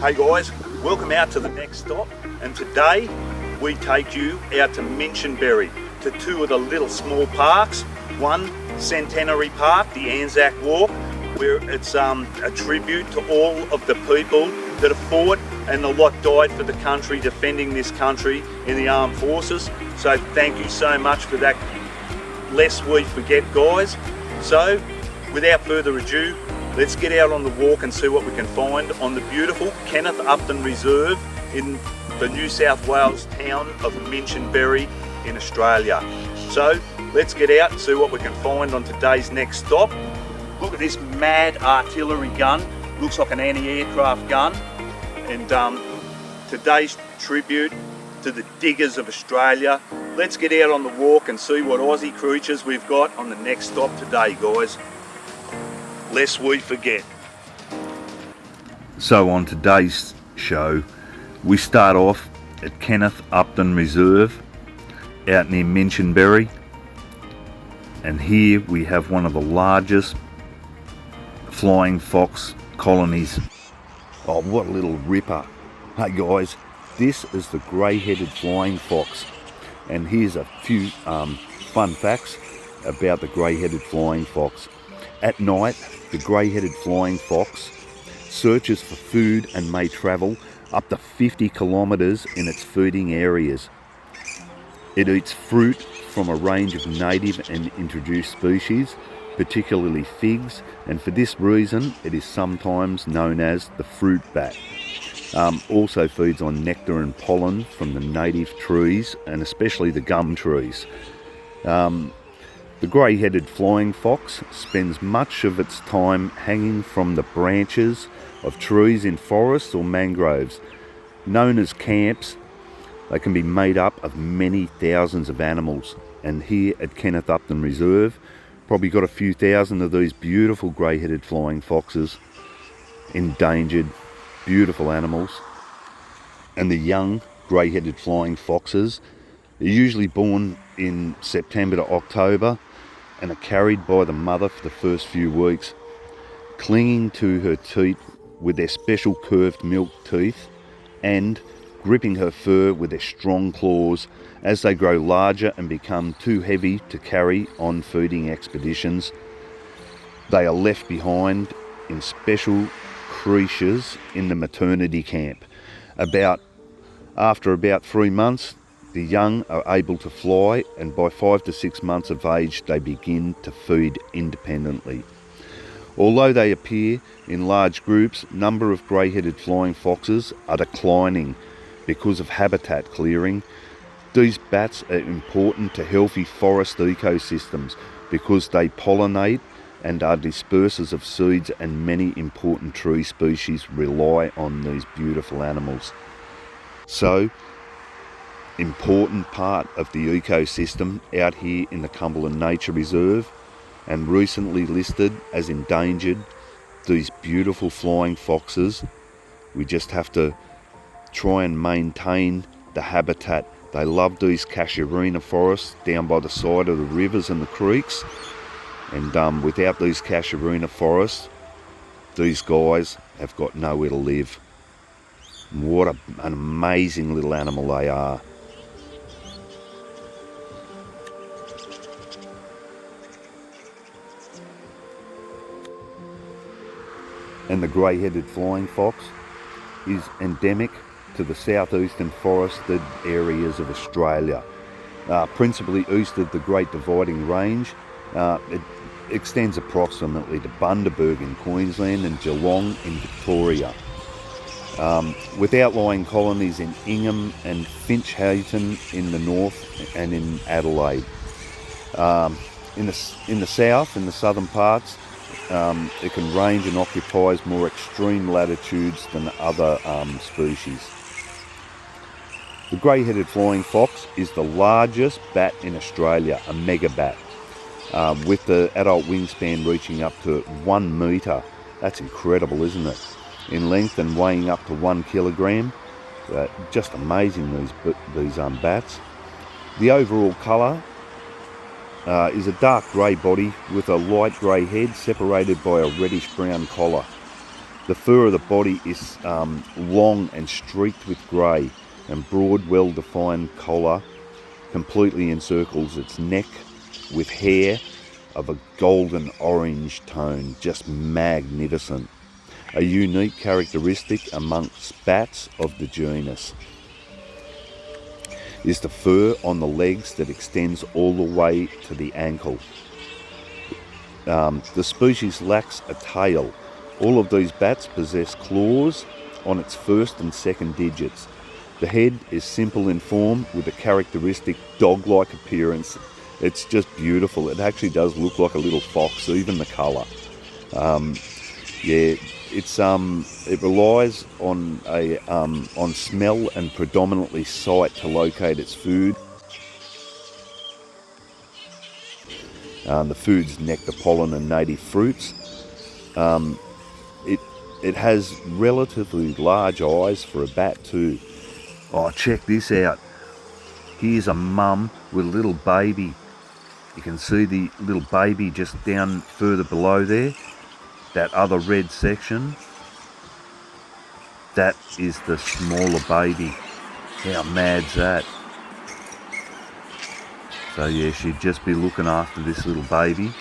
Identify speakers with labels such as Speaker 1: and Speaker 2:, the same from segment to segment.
Speaker 1: Hey guys, welcome out to the next stop, and today we take you out to Minchinbury, to two of the little small parks. One, Centenary Park, the Anzac Walk, where it's a tribute to all of the people that have fought and a lot died for the country, defending this country in the armed forces. So thank you so much for that, lest we forget, guys. So without further ado, let's get out on the walk and see what we can find on the beautiful Kenneth Upton Reserve in the New South Wales town of Minchinbury in Australia. So let's get out and see what we can find on today's next stop. Look at this mad artillery gun. Looks like an anti-aircraft gun. And today's tribute to the diggers of Australia. Let's get out on the walk and see what Aussie creatures we've got on the next stop today, guys. Lest we forget. So on today's show, we start off at Kenneth Upton Reserve out near Minchinbury, and here we have one of the largest flying fox colonies. Oh, what a little ripper. Hey guys, this is the grey-headed flying fox, and here's a few fun facts about the grey-headed flying fox. At night, the grey-headed flying fox searches for food and may travel up to 50 kilometres in its feeding areas. It eats fruit from a range of native and introduced species, particularly figs, and for this reason it is sometimes known as the fruit bat. Also feeds on nectar and pollen from the native trees, and especially the gum trees. The grey-headed flying fox spends much of its time hanging from the branches of trees in forests or mangroves. Known as camps, they can be made up of many thousands of animals. And here at Kenneth Upton Reserve, probably got a few thousand of these beautiful grey-headed flying foxes. Endangered, beautiful animals. And the young grey-headed flying foxes are usually born in September to October and are carried by the mother for the first few weeks, clinging to her teat with their special curved milk teeth and gripping her fur with their strong claws. As they grow larger and become too heavy to carry on feeding expeditions, they are left behind in special creches in the maternity camp. After about 3 months, the young are able to fly, and by 5 to 6 months of age they begin to feed independently. Although they appear in large groups, number of grey-headed flying foxes are declining because of habitat clearing. These bats are important to healthy forest ecosystems because they pollinate and are dispersers of seeds, and many important tree species rely on these beautiful animals. So, important part of the ecosystem out here in the Cumberland Nature Reserve, and recently listed as endangered, these beautiful flying foxes. We just have to try and maintain the habitat. They love these casuarina forests down by the side of the rivers and the creeks, and without these casuarina forests, these guys have got nowhere to live. What an amazing little animal they are. And the grey-headed flying fox is endemic to the southeastern forested areas of Australia, principally east of the Great Dividing Range. It extends approximately to Bundaberg in Queensland and Geelong in Victoria, with outlying colonies in Ingham and Finchhaven in the north and in Adelaide. In the south, in the southern parts, it can range and occupies more extreme latitudes than other species. The grey-headed flying fox is the largest bat in Australia, a mega bat, with the adult wingspan reaching up to 1 metre. That's incredible, isn't it? In length and weighing up to 1 kilogram. Just amazing, these bats. The overall colour is a dark grey body with a light grey head separated by a reddish brown collar. The fur of the body is long and streaked with grey, and broad, well-defined collar completely encircles its neck, with hair of a golden orange tone, just magnificent. A unique characteristic amongst bats of the genus is the fur on the legs that extends all the way to the ankle. The species lacks a tail. All of these bats possess claws on its first and second digits. The head is simple in form with a characteristic dog-like appearance. It's just beautiful. It actually does look like a little fox, even the colour. It relies on smell and predominantly sight to locate its food. The food's nectar, pollen and native fruits. It has relatively large eyes for a bat too. Oh, check this out. Here's a mum with a little baby. You can see the little baby just down further below there. That other red section, that is the smaller baby. How mad's that? So yeah, she'd just be looking after this little baby.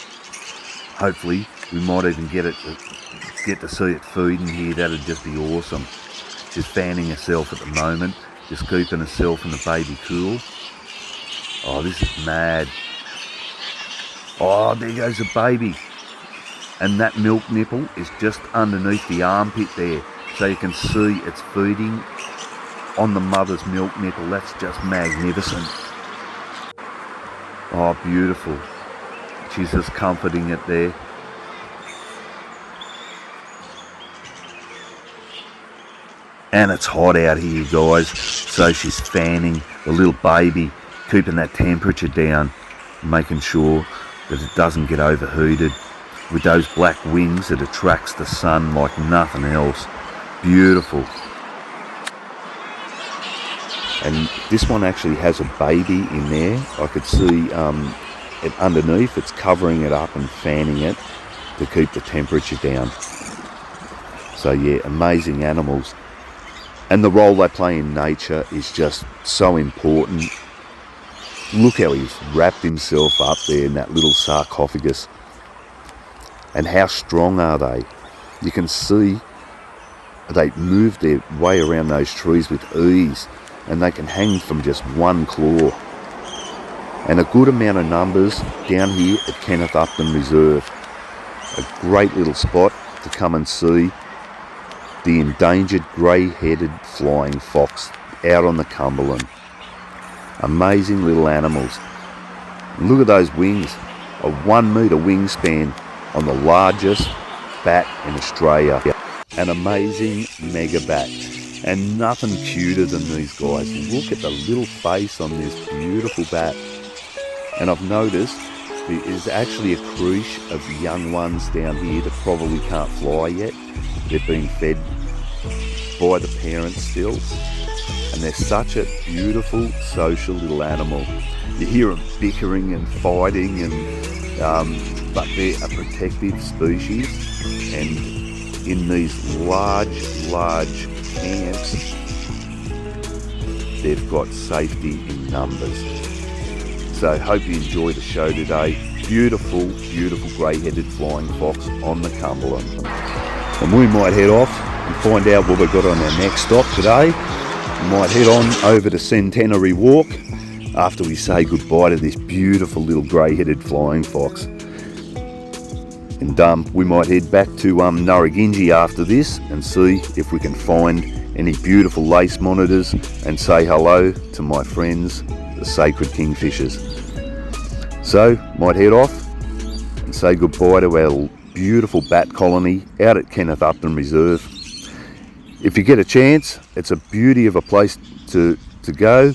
Speaker 1: Hopefully we might even get to see it feeding here. That'd just be awesome. She's fanning herself at the moment, just keeping herself and the baby cool. Oh, this is mad. Oh, there goes the baby. And that milk nipple is just underneath the armpit there. So you can see it's feeding on the mother's milk nipple. That's just magnificent. Oh, beautiful. She's just comforting it there. And it's hot out here, guys. So she's fanning the little baby, keeping that temperature down, making sure that it doesn't get overheated. With those black wings, it attracts the sun like nothing else. Beautiful. And this one actually has a baby in there. I could see it underneath. It's covering it up and fanning it to keep the temperature down. So yeah, amazing animals. And the role they play in nature is just so important. Look how he's wrapped himself up there in that little sarcophagus. And how strong are they? You can see they move their way around those trees with ease, and they can hang from just one claw. And a good amount of numbers down here at Kenneth Upton Reserve. A great little spot to come and see the endangered grey-headed flying fox out on the Cumberland. Amazing little animals. Look at those wings, a 1 metre wingspan on the largest bat in Australia. An amazing mega bat, and nothing cuter than these guys. Look at the little face on this beautiful bat. And I've noticed there is actually a creche of young ones down here that probably can't fly yet. They're being fed by the parents still, and they're such a beautiful social little animal. You hear them bickering and fighting, and but they're a protective species, and in these large camps they've got safety in numbers. So hope you enjoy the show today. Beautiful grey-headed flying fox on the Cumberland. And we might head off and find out what we've got on our next stop today. We might head on over to Centenary Walk after we say goodbye to this beautiful little grey-headed flying fox. And we might head back to Nureagingy after this and see if we can find any beautiful lace monitors and say hello to my friends, the sacred kingfishers. So, might head off and say goodbye to our beautiful bat colony out at Kenneth Upton Reserve. If you get a chance, it's a beauty of a place to go.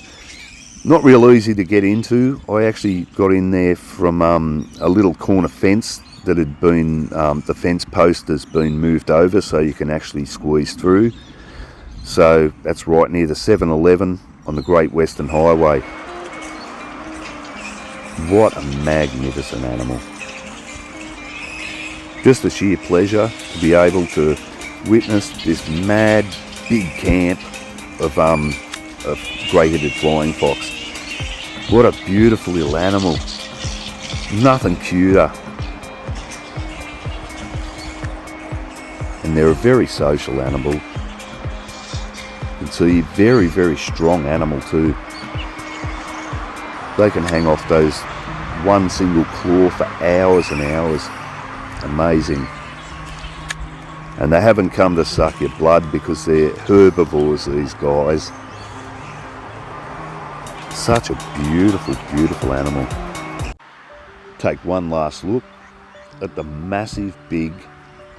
Speaker 1: Not real easy to get into. I actually got in there from a little corner fence that had been, the fence post has been moved over so you can actually squeeze through. So that's right near the 7-Eleven on the Great Western Highway. What a magnificent animal. Just a sheer pleasure to be able to witnessed this mad big camp of grey-headed flying fox. What a beautiful little animal. Nothing cuter. And they're a very social animal. You can see very, very strong animal too. They can hang off those one single claw for hours and hours. Amazing. And they haven't come to suck your blood because they're herbivores, these guys. Such a beautiful, beautiful animal. Take one last look at the massive big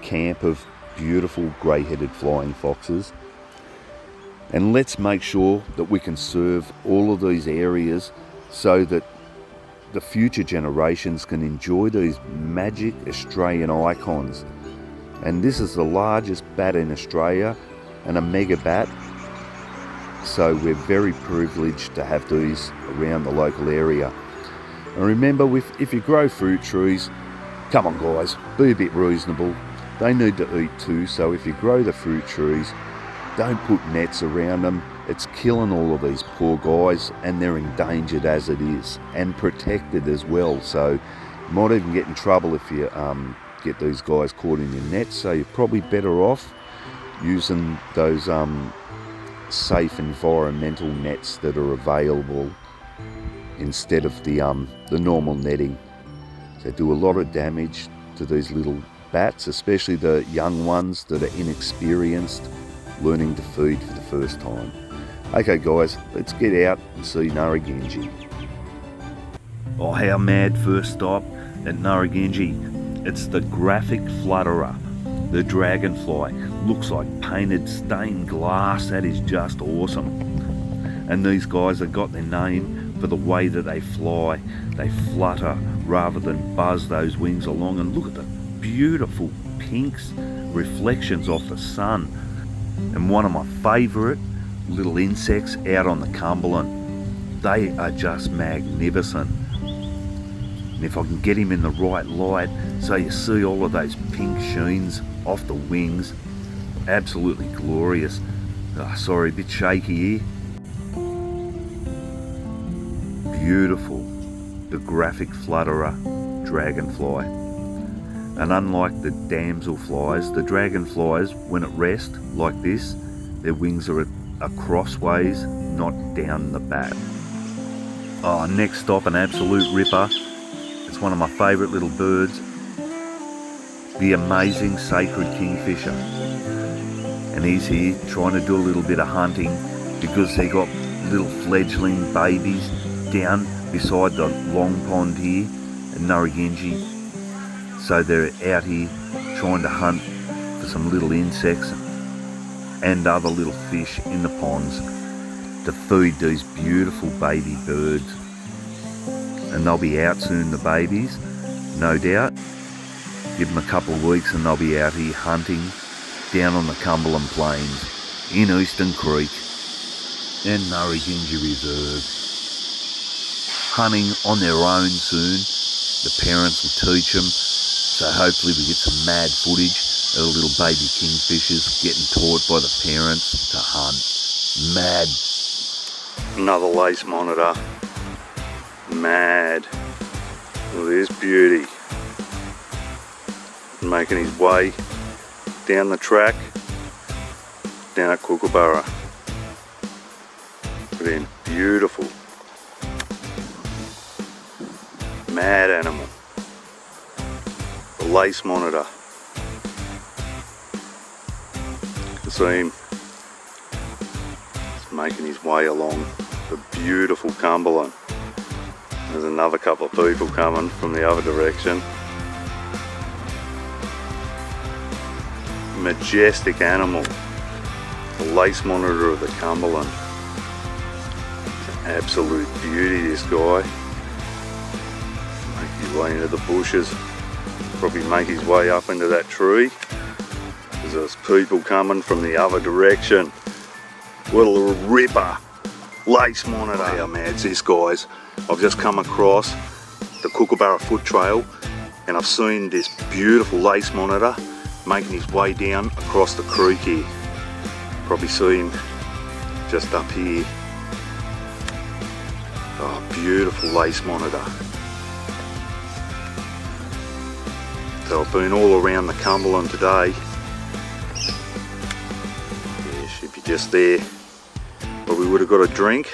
Speaker 1: camp of beautiful grey-headed flying foxes. And let's make sure that we can serve all of these areas so that the future generations can enjoy these magic Australian icons. And this is the largest bat in Australia and a mega bat. So we're very privileged to have these around the local area. And remember, if you grow fruit trees, come on guys, be a bit reasonable. They need to eat too, so if you grow the fruit trees, don't put nets around them. It's killing all of these poor guys, and they're endangered as it is, and protected as well. So you might even get in trouble if you get these guys caught in your nets. So you're probably better off using those safe environmental nets that are available instead of the normal netting. They do a lot of damage to these little bats, especially the young ones that are inexperienced, learning to feed for the first time. Okay guys, let's get out and see Nureagingy. Oh, how mad first stop at Nureagingy. It's the graphic flutterer, the dragonfly. Looks like painted stained glass. That is just awesome. And these guys have got their name for the way that they fly. They flutter rather than buzz those wings along. And look at the beautiful pinks, reflections off the sun. And one of my favourite little insects out on the Cumberland. They are just magnificent. And if I can get him in the right light so you see all of those pink sheens off the wings, absolutely glorious. Oh, sorry, a bit shaky here. Beautiful, the graphic flutterer dragonfly. And unlike the damselflies, the dragonflies, when at rest like this, their wings are crossways, not down the back. Oh, next stop, an absolute ripper. It's one of my favourite little birds, the amazing sacred kingfisher. And he's here trying to do a little bit of hunting because they got little fledgling babies down beside the long pond here at Nureagingy. So they're out here trying to hunt for some little insects and other little fish in the ponds to feed these beautiful baby birds. And they'll be out soon, the babies, no doubt. Give them a couple of weeks and they'll be out here hunting down on the Cumberland Plains in Eastern Creek and Nureagingy Reserve. Hunting on their own soon. The parents will teach them. So hopefully we get some mad footage of the little baby kingfishers getting taught by the parents to hunt. Mad. Another lace monitor. Mad. Look at this beauty. Making his way down the track, down at Kookaburra. Look at him. Beautiful. Mad animal. The lace monitor. You see him. He's making his way along the beautiful Cumberland. There's another couple of people coming from the other direction. Majestic animal. The lace monitor of the Cumberland. It's an absolute beauty, this guy. Make his way into the bushes. Probably make his way up into that tree. There's people coming from the other direction. What a little ripper. Lace monitor. How mad's this, guys? I've just come across the Kookaburra foot trail and I've seen this beautiful lace monitor making his way down across the creek here. Probably see him just up here. Oh, beautiful lace monitor. So I've been all around the Cumberland today. Yeah, should be just there. But we would have got a drink.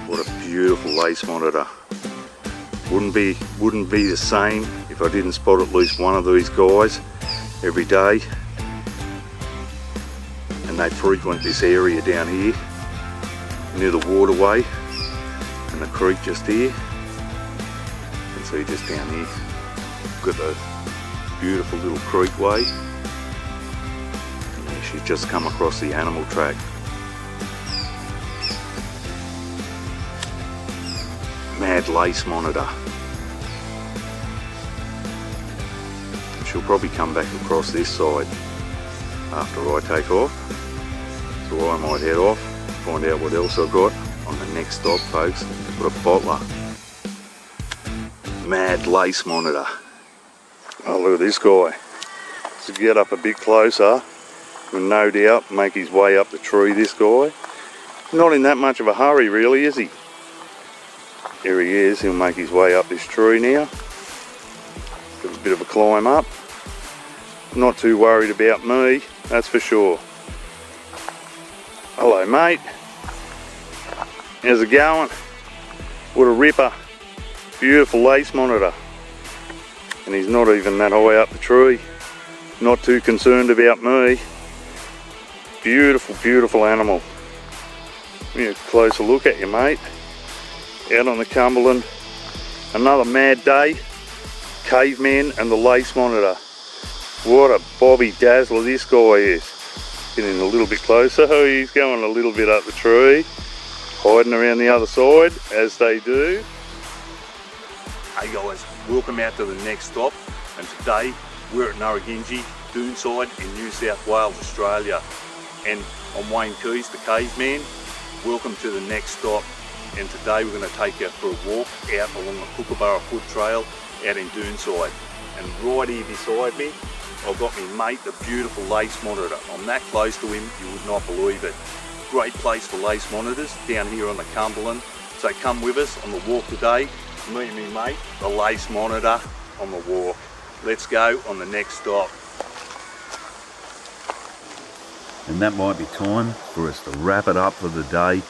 Speaker 1: What a beautiful lace monitor. Wouldn't be the same if I didn't spot at least one of these guys every day. And they frequent this area down here near the waterway and the creek just here. You can see just down here, got the beautiful little creekway. And she's just come across the animal track. Mad lace monitor. She'll probably come back across this side after I take off. So I might head off, find out what else I've got on the next stop, folks. Got a bottler. Mad lace monitor. Oh, look at this guy. To get up a bit closer, will no doubt make his way up the tree, this guy. Not in that much of a hurry really, is he? Here he is, he'll make his way up this tree now. Got a bit of a climb up. Not too worried about me, that's for sure. Hello mate. How's it going? What a ripper. Beautiful lace monitor. And he's not even that high up the tree. Not too concerned about me. Beautiful, beautiful animal. Give me a closer look at you, mate. Out on the Cumberland. Another mad day. Caveman and the lace monitor. What a bobby dazzler this guy is. Getting a little bit closer. Oh, he's going a little bit up the tree. Hiding around the other side, as they do. Hey guys, welcome out to the next stop. And today we're at Nureagingy, Doonside in New South Wales, Australia. And I'm Wayne Keys, the caveman. Welcome to the next stop. And today we're going to take you for a walk out along the Kookaburra Foot Trail out in Doonside. And right here beside me, I've got my mate, the beautiful lace monitor. I'm that close to him, you would not believe it. Great place for lace monitors down here on the Cumberland. So come with us on the walk today. Me and me mate, the lace monitor on the walk. Let's go on the next stop. And that might be time for us to wrap it up for the day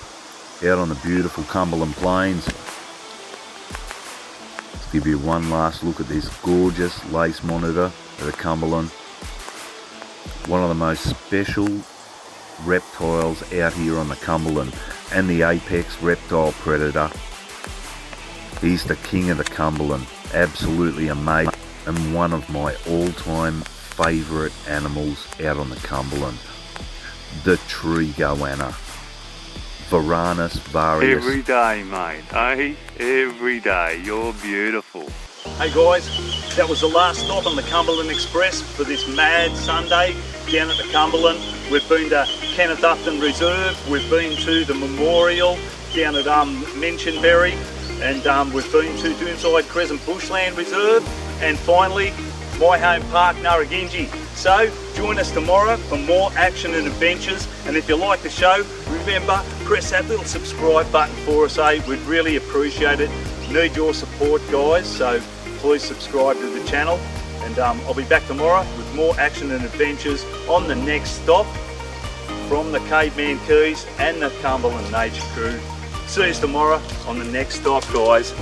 Speaker 1: out on the beautiful Cumberland Plains. Let's give you one last look at this gorgeous lace monitor of the Cumberland. One of the most special reptiles out here on the Cumberland, and the apex reptile predator. He's the king of the Cumberland, absolutely amazing, and one of my all-time favourite animals out on the Cumberland, the tree goanna, Varanus varius.
Speaker 2: Every day, mate, eh? Every day, you're beautiful.
Speaker 1: Hey guys, that was the last stop on the Cumberland Express for this mad Sunday down at the Cumberland. We've been to Kenneth Upton Reserve, we've been to the memorial down at Menchinberry, and we've been to Doonside Crescent Bushland Reserve, and finally my home park, Nureagingy. So join us tomorrow for more action and adventures, and if you like the show, remember, press that little subscribe button for us, we'd really appreciate it. Need your support guys, so please subscribe to the channel, and I'll be back tomorrow with more action and adventures on the next stop from the Caveman Keys and the Cumberland Nature Crew. See you tomorrow on the next stop guys.